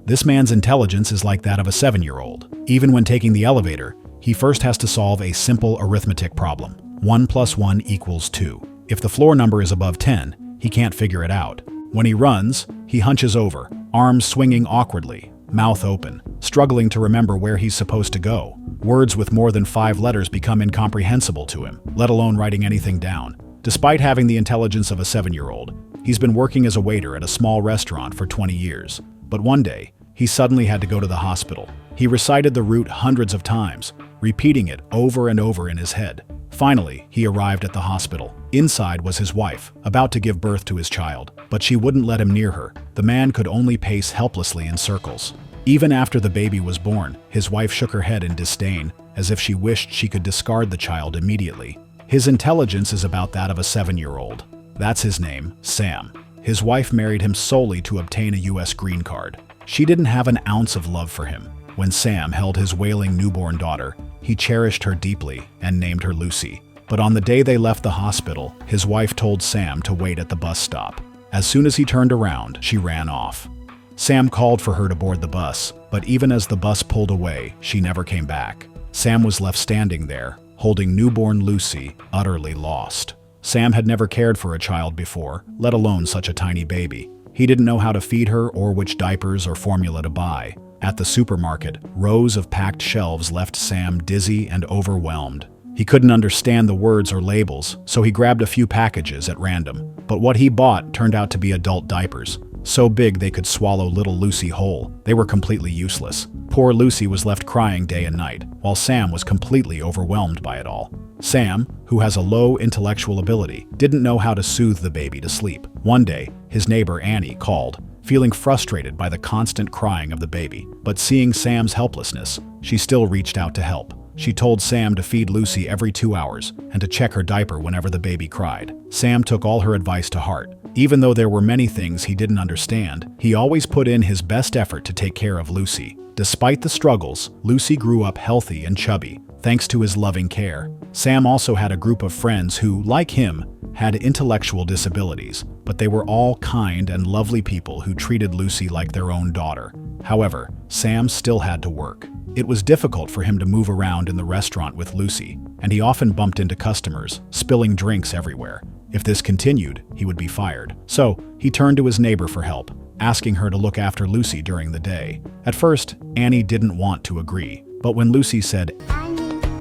This man's intelligence is like that of a 7-year-old. Even when taking the elevator, he first has to solve a simple arithmetic problem. 1 + 1 = 2. If the floor number is above 10, he can't figure it out. When he runs, he hunches over, arms swinging awkwardly, mouth open, struggling to remember where he's supposed to go. Words with more than 5 letters become incomprehensible to him, let alone writing anything down. Despite having the intelligence of a 7-year-old, he's been working as a waiter at a small restaurant for 20 years. But one day, he suddenly had to go to the hospital. He recited the route hundreds of times, repeating it over and over in his head. Finally, he arrived at the hospital. Inside was his wife, about to give birth to his child, but she wouldn't let him near her. The man could only pace helplessly in circles. Even after the baby was born, his wife shook her head in disdain, as if she wished she could discard the child immediately. His intelligence is about that of a 7-year-old. That's his name, Sam. His wife married him solely to obtain a U.S. green card. She didn't have an ounce of love for him. When Sam held his wailing newborn daughter, he cherished her deeply and named her Lucy. But on the day they left the hospital, his wife told Sam to wait at the bus stop. As soon as he turned around, she ran off. Sam called for her to board the bus, but even as the bus pulled away, she never came back. Sam was left standing there, holding newborn Lucy, utterly lost. Sam had never cared for a child before, let alone such a tiny baby. He didn't know how to feed her or which diapers or formula to buy. At the supermarket, rows of packed shelves left Sam dizzy and overwhelmed. He couldn't understand the words or labels, so he grabbed a few packages at random. But what he bought turned out to be adult diapers, so big they could swallow little Lucy whole. They were completely useless. Poor Lucy was left crying day and night, while Sam was completely overwhelmed by it all. Sam, who has a low intellectual ability, didn't know how to soothe the baby to sleep. One day, his neighbor Annie called, feeling frustrated by the constant crying of the baby. But seeing Sam's helplessness, she still reached out to help. She told Sam to feed Lucy every 2 hours and to check her diaper whenever the baby cried. Sam took all her advice to heart. Even though there were many things he didn't understand, he always put in his best effort to take care of Lucy. Despite the struggles, Lucy grew up healthy and chubby, thanks to his loving care. Sam also had a group of friends who, like him, had intellectual disabilities, but they were all kind and lovely people who treated Lucy like their own daughter. However, Sam still had to work. It was difficult for him to move around in the restaurant with Lucy, and he often bumped into customers, spilling drinks everywhere. If this continued, he would be fired. So, he turned to his neighbor for help, asking her to look after Lucy during the day. At first, Annie didn't want to agree, but when Lucy said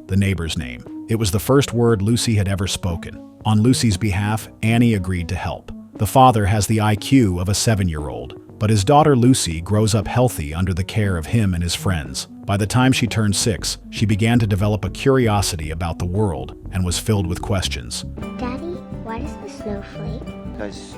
the neighbor's name, it was the first word Lucy had ever spoken. On Lucy's behalf, Annie agreed to help. The father has the IQ of a 7-year-old, but his daughter Lucy grows up healthy under the care of him and his friends. By the time she turned 6, she began to develop a curiosity about the world and was filled with questions. Daddy, what is the snowflake? Because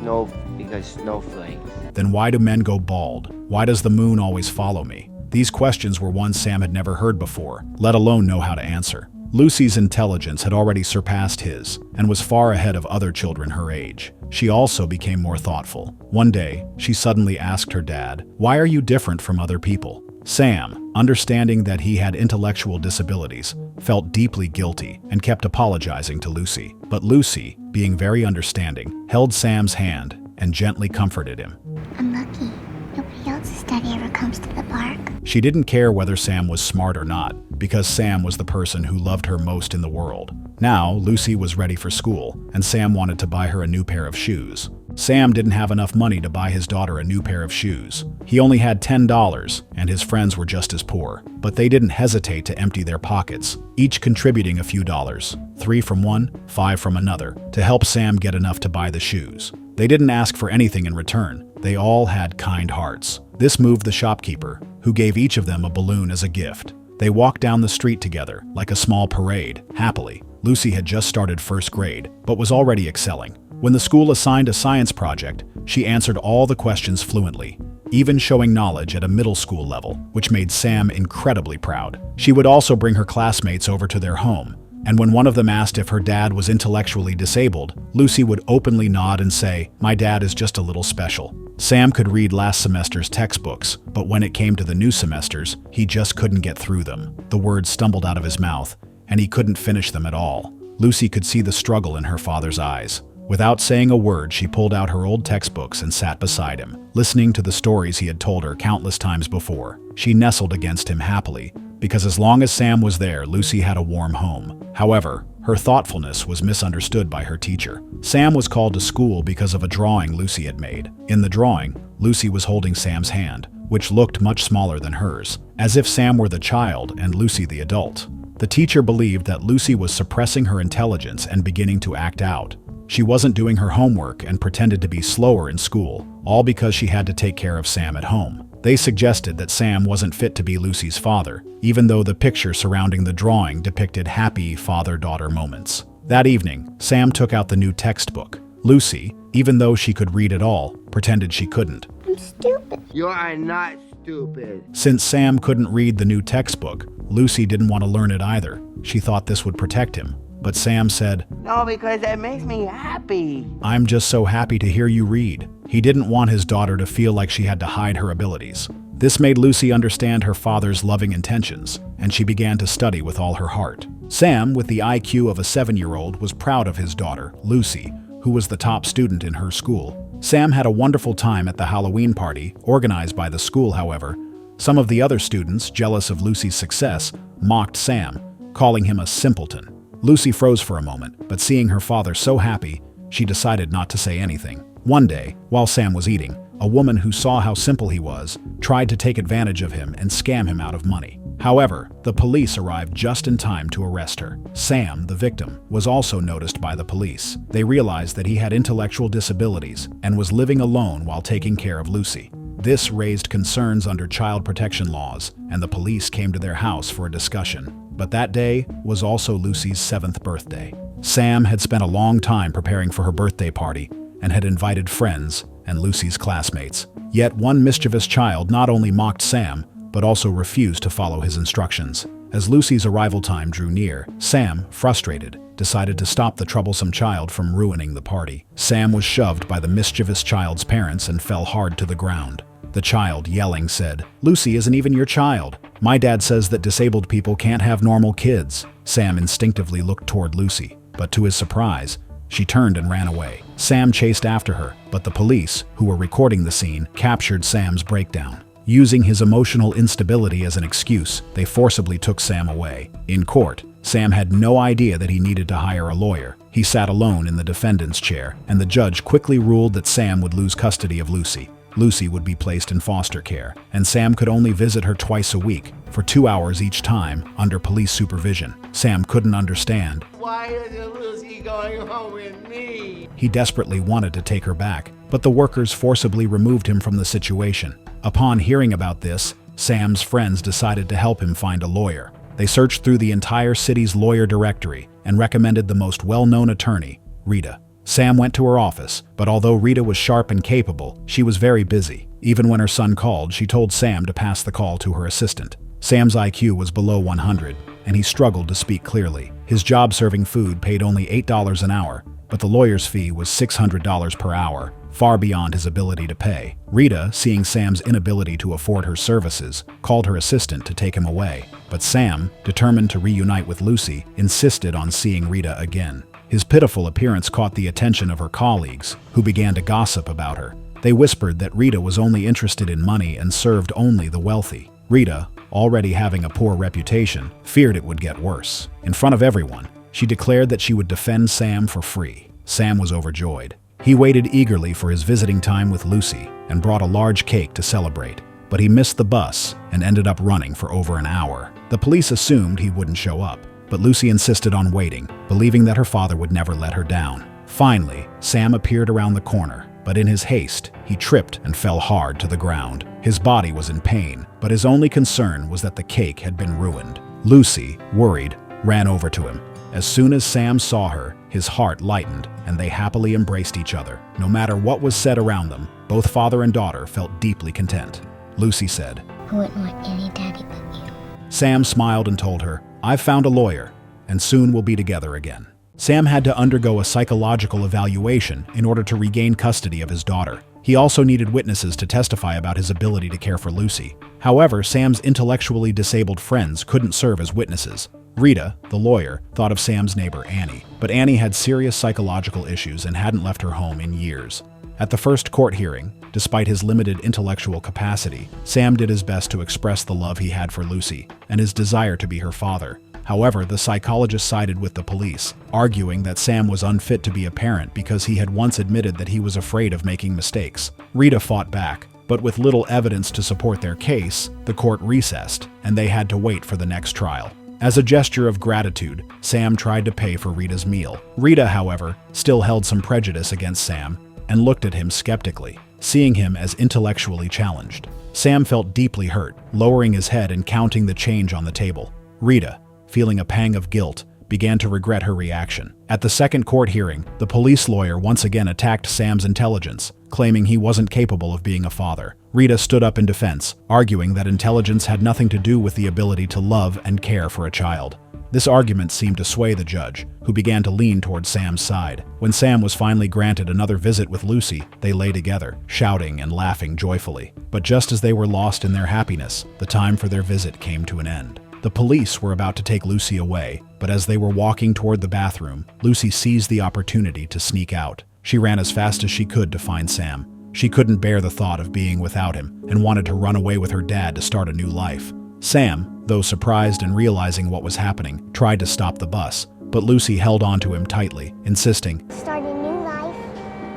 snowflakes. Then why do men go bald? Why does the moon always follow me? These questions were ones Sam had never heard before, let alone know how to answer. Lucy's intelligence had already surpassed his and was far ahead of other children her age. She also became more thoughtful. One day, she suddenly asked her dad, "Why are you different from other people?" Sam, understanding that he had intellectual disabilities, felt deeply guilty and kept apologizing to Lucy. But Lucy, being very understanding, held Sam's hand and gently comforted him. I'm lucky. Nobody else's daddy ever comes to the park. She didn't care whether Sam was smart or not, because Sam was the person who loved her most in the world. Now, Lucy was ready for school, and Sam wanted to buy her a new pair of shoes. Sam didn't have enough money to buy his daughter a new pair of shoes. He only had $10, and his friends were just as poor. But they didn't hesitate to empty their pockets, each contributing a few dollars, 3 from one, 5 from another, to help Sam get enough to buy the shoes. They didn't ask for anything in return. They all had kind hearts. This moved the shopkeeper, who gave each of them a balloon as a gift. They walked down the street together, like a small parade, happily. Lucy had just started first grade, but was already excelling. When the school assigned a science project, she answered all the questions fluently, even showing knowledge at a middle school level, which made Sam incredibly proud. She would also bring her classmates over to their home, and when one of them asked if her dad was intellectually disabled, Lucy would openly nod and say, "My dad is just a little special." Sam could read last semester's textbooks, but when it came to the new semesters, he just couldn't get through them. The words stumbled out of his mouth, and he couldn't finish them at all. Lucy could see the struggle in her father's eyes. Without saying a word, she pulled out her old textbooks and sat beside him, listening to the stories he had told her countless times before. She nestled against him happily, because as long as Sam was there, Lucy had a warm home. However, her thoughtfulness was misunderstood by her teacher. Sam was called to school because of a drawing Lucy had made. In the drawing, Lucy was holding Sam's hand, which looked much smaller than hers, as if Sam were the child and Lucy the adult. The teacher believed that Lucy was suppressing her intelligence and beginning to act out. She wasn't doing her homework and pretended to be slower in school, all because she had to take care of Sam at home. They suggested that Sam wasn't fit to be Lucy's father, even though the picture surrounding the drawing depicted happy father-daughter moments. That evening, Sam took out the new textbook. Lucy, even though she could read it all, pretended she couldn't. I'm stupid. You are not stupid. Since Sam couldn't read the new textbook, Lucy didn't want to learn it either. She thought this would protect him. But Sam said, No, because that makes me happy. "I'm just so happy to hear you read." He didn't want his daughter to feel like she had to hide her abilities. This made Lucy understand her father's loving intentions, and she began to study with all her heart. Sam, with the IQ of a 7-year-old, was proud of his daughter, Lucy, who was the top student in her school. Sam had a wonderful time at the Halloween party, organized by the school, however. Some of the other students, jealous of Lucy's success, mocked Sam, calling him a simpleton. Lucy froze for a moment, but seeing her father so happy, she decided not to say anything. One day, while Sam was eating, a woman who saw how simple he was tried to take advantage of him and scam him out of money. However, the police arrived just in time to arrest her. Sam, the victim, was also noticed by the police. They realized that he had intellectual disabilities and was living alone while taking care of Lucy. This raised concerns under child protection laws, and the police came to their house for a discussion. But that day was also Lucy's 7th birthday. Sam had spent a long time preparing for her birthday party and had invited friends and Lucy's classmates. Yet one mischievous child not only mocked Sam, but also refused to follow his instructions. As Lucy's arrival time drew near, Sam, frustrated, decided to stop the troublesome child from ruining the party. Sam was shoved by the mischievous child's parents and fell hard to the ground. The child, yelling, said, "Lucy isn't even your child. My dad says that disabled people can't have normal kids." Sam instinctively looked toward Lucy, but to his surprise, she turned and ran away. Sam chased after her, but the police, who were recording the scene, captured Sam's breakdown. Using his emotional instability as an excuse, they forcibly took Sam away. In court, Sam had no idea that he needed to hire a lawyer. He sat alone in the defendant's chair, and the judge quickly ruled that Sam would lose custody of Lucy. Lucy would be placed in foster care, and Sam could only visit her twice a week, for 2 hours each time, under police supervision. Sam couldn't understand. Why isn't Lucy going home with me? He desperately wanted to take her back, but the workers forcibly removed him from the situation. Upon hearing about this, Sam's friends decided to help him find a lawyer. They searched through the entire city's lawyer directory and recommended the most well-known attorney, Rita. Sam went to her office, but although Rita was sharp and capable, she was very busy. Even when her son called, she told Sam to pass the call to her assistant. Sam's IQ was below 100, and he struggled to speak clearly. His job serving food paid only $8 an hour, but the lawyer's fee was $600 per hour, far beyond his ability to pay. Rita, seeing Sam's inability to afford her services, called her assistant to take him away. But Sam, determined to reunite with Lucy, insisted on seeing Rita again. His pitiful appearance caught the attention of her colleagues, who began to gossip about her. They whispered that Rita was only interested in money and served only the wealthy. Rita, already having a poor reputation, feared it would get worse. In front of everyone, she declared that she would defend Sam for free. Sam was overjoyed. He waited eagerly for his visiting time with Lucy and brought a large cake to celebrate. But he missed the bus and ended up running for over an hour. The police assumed he wouldn't show up, but Lucy insisted on waiting, believing that her father would never let her down. Finally, Sam appeared around the corner, but in his haste, he tripped and fell hard to the ground. His body was in pain, but his only concern was that the cake had been ruined. Lucy, worried, ran over to him. As soon as Sam saw her, his heart lightened, and they happily embraced each other. No matter what was said around them, both father and daughter felt deeply content. Lucy said, I wouldn't want any daddy but you. Sam smiled and told her, "I've found a lawyer, and soon we'll be together again." Sam had to undergo a psychological evaluation in order to regain custody of his daughter. He also needed witnesses to testify about his ability to care for Lucy. However, Sam's intellectually disabled friends couldn't serve as witnesses. Rita, the lawyer, thought of Sam's neighbor Annie, but Annie had serious psychological issues and hadn't left her home in years. At the first court hearing, despite his limited intellectual capacity, Sam did his best to express the love he had for Lucy and his desire to be her father. However, the psychologist sided with the police, arguing that Sam was unfit to be a parent because he had once admitted that he was afraid of making mistakes. Rita fought back, but with little evidence to support their case, the court recessed, and they had to wait for the next trial. As a gesture of gratitude, Sam tried to pay for Rita's meal. Rita, however, still held some prejudice against Sam and looked at him skeptically, seeing him as intellectually challenged. Sam felt deeply hurt, lowering his head and counting the change on the table. Rita, feeling a pang of guilt, began to regret her reaction. At the second court hearing, the police lawyer once again attacked Sam's intelligence, claiming he wasn't capable of being a father. Rita stood up in defense, arguing that intelligence had nothing to do with the ability to love and care for a child. This argument seemed to sway the judge, who began to lean towards Sam's side. When Sam was finally granted another visit with Lucy, they lay together, shouting and laughing joyfully. But just as they were lost in their happiness, the time for their visit came to an end. The police were about to take Lucy away, but as they were walking toward the bathroom, Lucy seized the opportunity to sneak out. She ran as fast as she could to find Sam. She couldn't bear the thought of being without him and wanted to run away with her dad to start a new life. Sam, though surprised and realizing what was happening, tried to stop the bus, but Lucy held on to him tightly, insisting, Start a new life,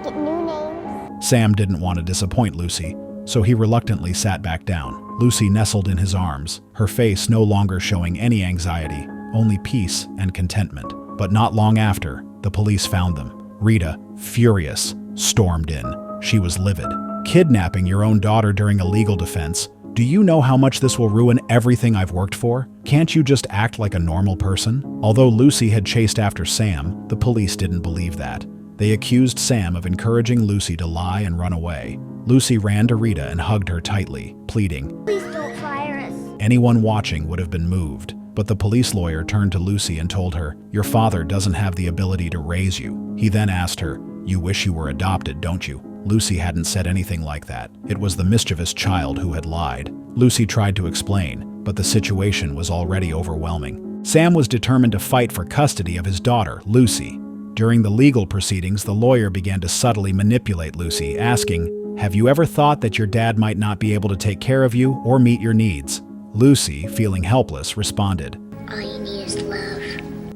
get new names. Sam didn't want to disappoint Lucy, so he reluctantly sat back down. Lucy nestled in his arms, her face no longer showing any anxiety, only peace and contentment. But not long after, the police found them. Rita, furious, stormed in. She was livid. Kidnapping your own daughter during a legal defense? Do you know how much this will ruin everything I've worked for? Can't you just act like a normal person? Although Lucy had chased after Sam, the police didn't believe that. They accused Sam of encouraging Lucy to lie and run away. Lucy ran to Rita and hugged her tightly, pleading. Please don't fire us. Anyone watching would have been moved, but the police lawyer turned to Lucy and told her, "Your father doesn't have the ability to raise you." He then asked her, "You wish you were adopted, don't you?" Lucy hadn't said anything like that. It was the mischievous child who had lied. Lucy tried to explain, but the situation was already overwhelming. Sam was determined to fight for custody of his daughter, Lucy. During the legal proceedings, the lawyer began to subtly manipulate Lucy, asking, "Have you ever thought that your dad might not be able to take care of you or meet your needs?" Lucy, feeling helpless, responded, All you need is love.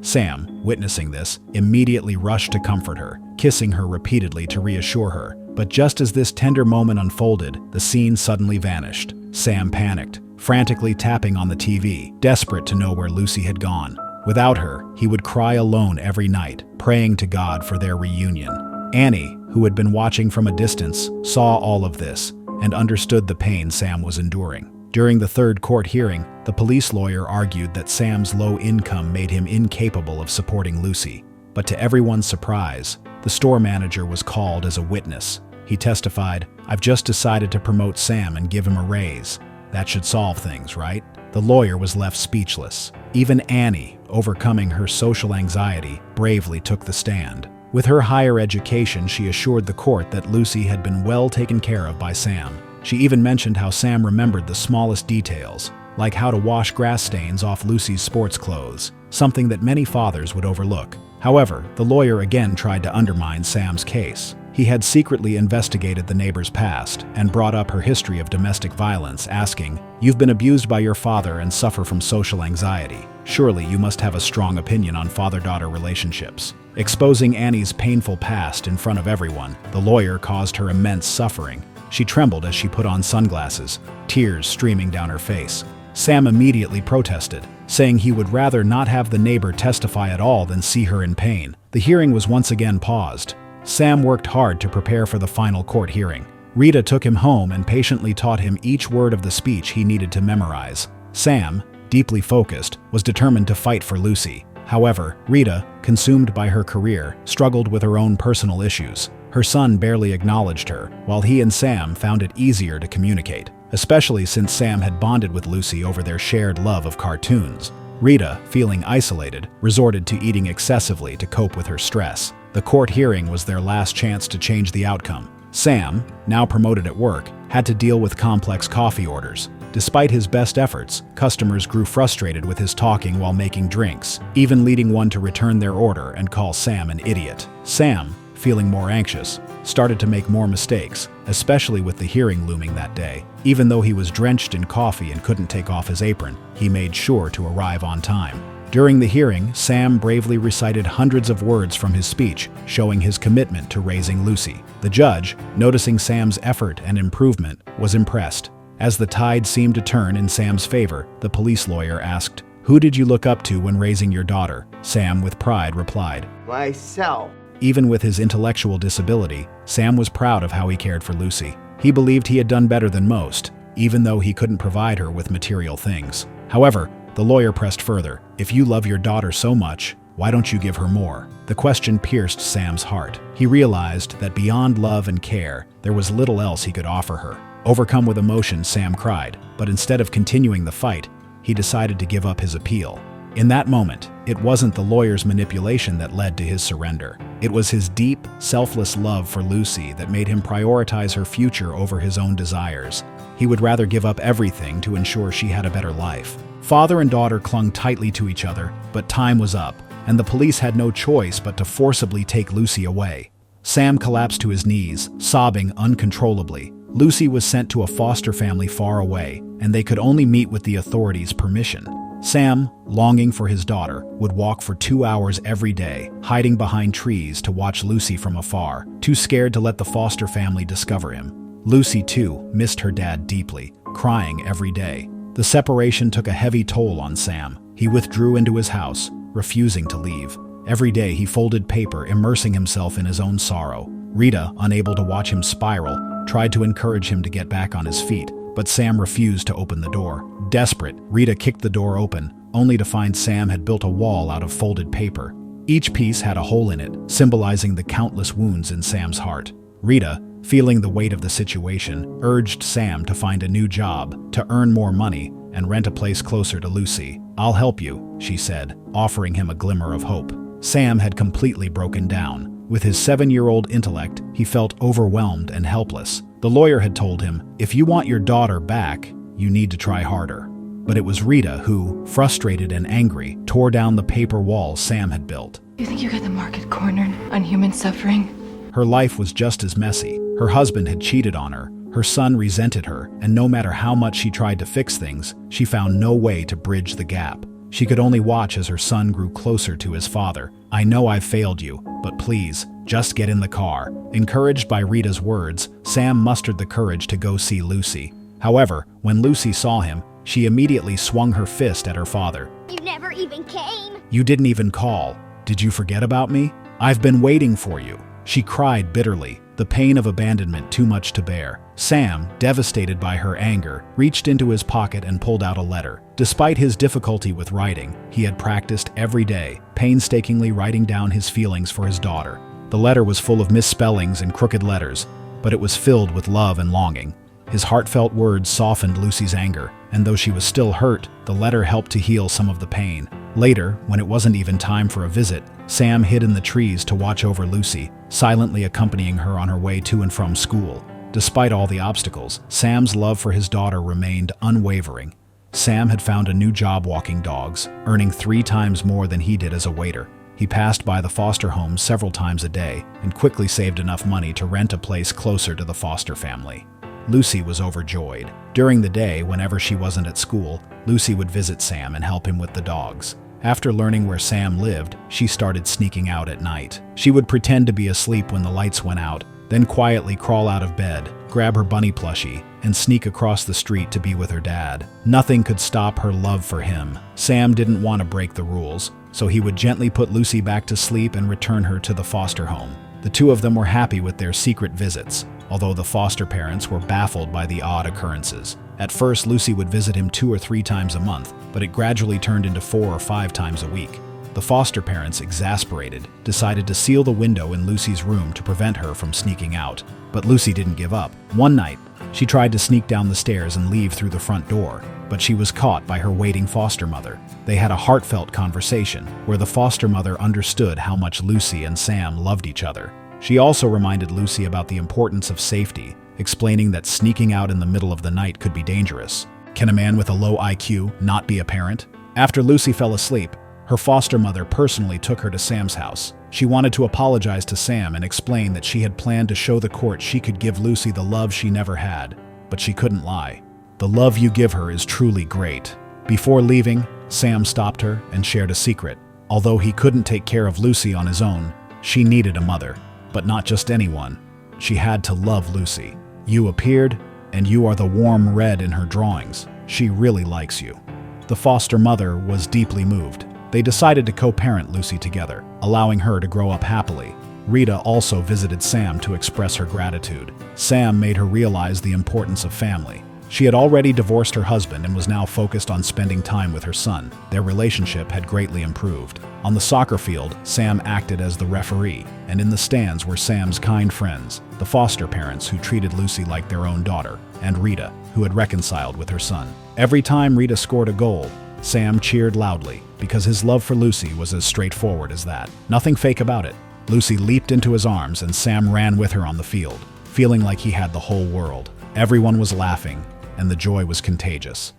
Sam, witnessing this, immediately rushed to comfort her, kissing her repeatedly to reassure her. But just as this tender moment unfolded, the scene suddenly vanished. Sam panicked, frantically tapping on the TV, desperate to know where Lucy had gone. Without her, he would cry alone every night, praying to God for their reunion. Annie, who had been watching from a distance, saw all of this and understood the pain Sam was enduring. During the third court hearing, the police lawyer argued that Sam's low income made him incapable of supporting Lucy. But to everyone's surprise, the store manager was called as a witness. He testified, "I've just decided to promote Sam and give him a raise. That should solve things, right?" The lawyer was left speechless. Even Annie, overcoming her social anxiety, bravely took the stand. With her higher education, she assured the court that Lucy had been well taken care of by Sam. She even mentioned how Sam remembered the smallest details, like how to wash grass stains off Lucy's sports clothes, something that many fathers would overlook. However, the lawyer again tried to undermine Sam's case. He had secretly investigated the neighbor's past and brought up her history of domestic violence, asking, "You've been abused by your father and suffer from social anxiety. Surely you must have a strong opinion on father-daughter relationships." Exposing Annie's painful past in front of everyone, the lawyer caused her immense suffering. She trembled as she put on sunglasses, tears streaming down her face. Sam immediately protested, saying he would rather not have the neighbor testify at all than see her in pain. The hearing was once again paused. Sam worked hard to prepare for the final court hearing. Rita took him home and patiently taught him each word of the speech he needed to memorize. Sam, deeply focused, was determined to fight for Lucy. However, Rita, consumed by her career, struggled with her own personal issues. Her son barely acknowledged her, while he and Sam found it easier to communicate, especially since Sam had bonded with Lucy over their shared love of cartoons. Rita, feeling isolated, resorted to eating excessively to cope with her stress. The court hearing was their last chance to change the outcome. Sam, now promoted at work, had to deal with complex coffee orders. Despite his best efforts, customers grew frustrated with his talking while making drinks, even leading one to return their order and call Sam an idiot. Sam, feeling more anxious, started to make more mistakes, especially with the hearing looming that day. Even though he was drenched in coffee and couldn't take off his apron, he made sure to arrive on time. During the hearing, Sam bravely recited hundreds of words from his speech, showing his commitment to raising Lucy. The judge, noticing Sam's effort and improvement, was impressed. As the tide seemed to turn in Sam's favor, the police lawyer asked, "Who did you look up to when raising your daughter?" Sam, with pride, replied. Myself. Even with his intellectual disability, Sam was proud of how he cared for Lucy. He believed he had done better than most, even though he couldn't provide her with material things. However, the lawyer pressed further. "If you love your daughter so much, why don't you give her more?" The question pierced Sam's heart. He realized that beyond love and care, there was little else he could offer her. Overcome with emotion, Sam cried, but instead of continuing the fight, he decided to give up his appeal. In that moment, it wasn't the lawyer's manipulation that led to his surrender. It was his deep, selfless love for Lucy that made him prioritize her future over his own desires. He would rather give up everything to ensure she had a better life. Father and daughter clung tightly to each other, but time was up, and the police had no choice but to forcibly take Lucy away. Sam collapsed to his knees, sobbing uncontrollably. Lucy was sent to a foster family far away, and they could only meet with the authorities' permission. Sam, longing for his daughter, would walk for 2 hours every day, hiding behind trees to watch Lucy from afar, too scared to let the foster family discover him. Lucy, too, missed her dad deeply, crying every day. The separation took a heavy toll on Sam. He withdrew into his house, refusing to leave. Every day he folded paper, immersing himself in his own sorrow. Rita, unable to watch him spiral, tried to encourage him to get back on his feet, but Sam refused to open the door. Desperate, Rita kicked the door open, only to find Sam had built a wall out of folded paper. Each piece had a hole in it, symbolizing the countless wounds in Sam's heart. Rita, feeling the weight of the situation, urged Sam to find a new job, to earn more money, and rent a place closer to Lucy. "I'll help you," she said, offering him a glimmer of hope. Sam had completely broken down. With his 7-year-old intellect, he felt overwhelmed and helpless. The lawyer had told him, "If you want your daughter back, you need to try harder." But it was Rita who, frustrated and angry, tore down the paper wall Sam had built. You think you got the market cornered on human suffering? Her life was just as messy. Her husband had cheated on her, her son resented her, and no matter how much she tried to fix things, she found no way to bridge the gap. She could only watch as her son grew closer to his father. "I know I've failed you, but please, just get in the car." Encouraged by Rita's words, Sam mustered the courage to go see Lucy. However, when Lucy saw him, she immediately swung her fist at her father. You never even came. "You didn't even call. Did you forget about me? I've been waiting for you." She cried bitterly, the pain of abandonment too much to bear. Sam, devastated by her anger, reached into his pocket and pulled out a letter. Despite his difficulty with writing, he had practiced every day, painstakingly writing down his feelings for his daughter. The letter was full of misspellings and crooked letters, but it was filled with love and longing. His heartfelt words softened Lucy's anger, and though she was still hurt, the letter helped to heal some of the pain. Later, when it wasn't even time for a visit, Sam hid in the trees to watch over Lucy, silently accompanying her on her way to and from school. Despite all the obstacles, Sam's love for his daughter remained unwavering. Sam had found a new job walking dogs, earning 3 times more than he did as a waiter. He passed by the foster home several times a day and quickly saved enough money to rent a place closer to the foster family. Lucy was overjoyed. During the day, whenever she wasn't at school, Lucy would visit Sam and help him with the dogs. After learning where Sam lived, she started sneaking out at night. She would pretend to be asleep when the lights went out, then quietly crawl out of bed, grab her bunny plushie, and sneak across the street to be with her dad. Nothing could stop her love for him. Sam didn't want to break the rules, so he would gently put Lucy back to sleep and return her to the foster home. The two of them were happy with their secret visits, although the foster parents were baffled by the odd occurrences. At first, Lucy would visit him 2 or 3 times a month, but it gradually turned into 4 or 5 times a week. The foster parents, exasperated, decided to seal the window in Lucy's room to prevent her from sneaking out. But Lucy didn't give up. One night, she tried to sneak down the stairs and leave through the front door, but she was caught by her waiting foster mother. They had a heartfelt conversation, where the foster mother understood how much Lucy and Sam loved each other. She also reminded Lucy about the importance of safety, explaining that sneaking out in the middle of the night could be dangerous. Can a man with a low IQ not be a parent? After Lucy fell asleep, her foster mother personally took her to Sam's house. She wanted to apologize to Sam and explain that she had planned to show the court she could give Lucy the love she never had, but she couldn't lie. The love you give her is truly great. Before leaving, Sam stopped her and shared a secret. Although he couldn't take care of Lucy on his own, she needed a mother. But not just anyone. She had to love Lucy. You appeared, and you are the warm red in her drawings. She really likes you. The foster mother was deeply moved. They decided to co-parent Lucy together, allowing her to grow up happily. Rita also visited Sam to express her gratitude. Sam made her realize the importance of family. She had already divorced her husband and was now focused on spending time with her son. Their relationship had greatly improved. On the soccer field, Sam acted as the referee, and in the stands were Sam's kind friends, the foster parents who treated Lucy like their own daughter, and Rita, who had reconciled with her son. Every time Rita scored a goal, Sam cheered loudly, because his love for Lucy was as straightforward as that. Nothing fake about it. Lucy leaped into his arms and Sam ran with her on the field, feeling like he had the whole world. Everyone was laughing, and the joy was contagious.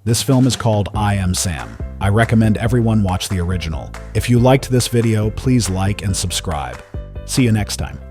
This film is called I Am Sam. I recommend everyone watch the original. If you liked this video, please like and subscribe. See you next time.